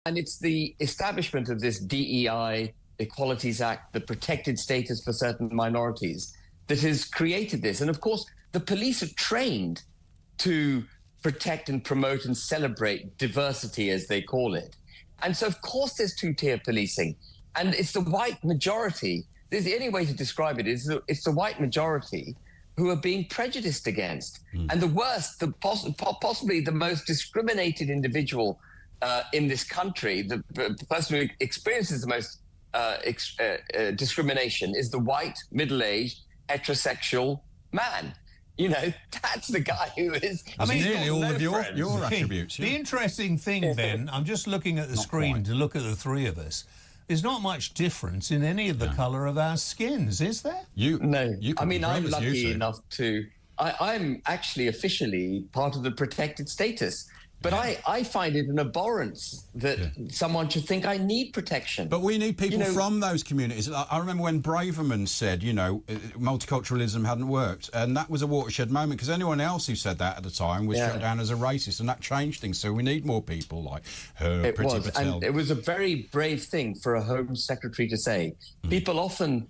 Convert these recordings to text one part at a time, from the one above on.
And it's the establishment of this DEI, Equalities Act, the protected status for certain minorities that has created this. And of course, the police are trained to protect and promote and celebrate diversity, as they call it. And so, of course, there's two-tier policing. And it's the white majority. There's the only way to describe it is it's the white majority who are being prejudiced against. And the worst, possibly the most discriminated individual in this country, the person who experiences the most discrimination is the white, middle-aged, heterosexual man. You know, that's the guy who is... I mean, nearly all of your attributes. The interesting thing, then, I'm just looking at the screen to look at the three of us. There's not much difference in any of the colour of our skins, is there? I mean, I'm lucky enough to... I'm actually officially part of the protected status. But I find it an abhorrence that someone should think I need protection. But we need people from those communities. I remember when Braverman said, you know, multiculturalism hadn't worked, and that was a watershed moment, because anyone else who said that at the time was shut down as a racist, and that changed things. So we need more people like her, Priti Patel. And it was a very brave thing for a Home Secretary to say. People often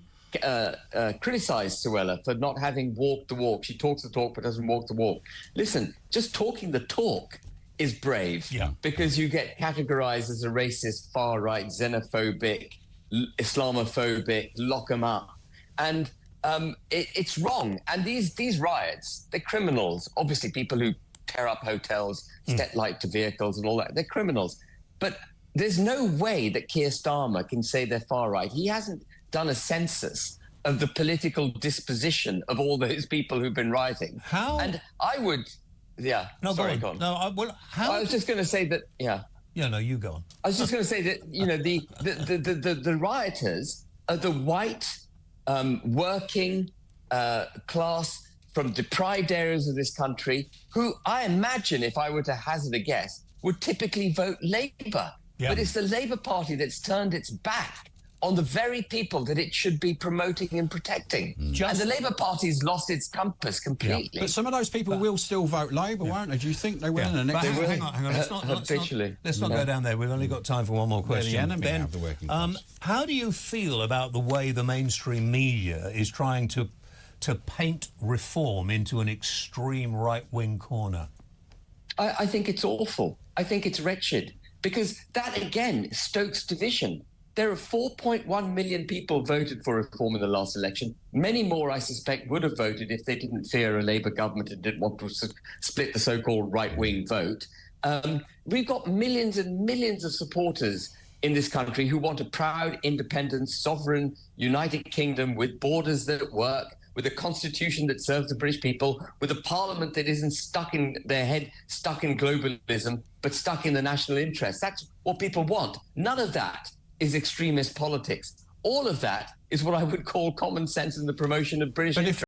criticise Suella for not having walked the walk. She talks the talk but doesn't walk the walk. Listen, just talking the talk is brave, because you get categorized as a racist, far-right, xenophobic, Islamophobic, lock 'em up. And it's wrong. And these riots, they're criminals. Obviously, people who tear up hotels, set light to vehicles and all that, they're criminals. But there's no way that Keir Starmer can say they're far-right. He hasn't done a census of the political disposition of all those people who've been rioting. How? And I would... Yeah. No, sorry, go on. No, I was just going to say that. Yeah, no, you go on. I was just going to say that the rioters are the white working class from deprived areas of this country, who I imagine, if I were to hazard a guess, would typically vote Labour. But it's the Labour Party that's turned its back on the very people that it should be promoting and protecting. And the Labour Party's lost its compass completely. But some of those people will still vote Labour, won't they? Do you think they will? Hang on. Let's not go down there. We've only got time for one more question. The enemy of the working class. How do you feel about the way the mainstream media is trying to paint reform into an extreme right-wing corner? I think it's awful. I think it's wretched, because that, again, stokes division. There are 4.1 million people voted for reform in the last election. Many more, I suspect, would have voted if they didn't fear a Labour government and didn't want to split the so-called right-wing vote. We've got millions and millions of supporters in this country who want a proud, independent, sovereign, United Kingdom with borders that work, with a constitution that serves the British people, with a parliament that isn't stuck in their head, stuck in globalism, but stuck in the national interest. That's what people want. None of that is extremist politics. All of that is what I would call common sense in the promotion of British interests.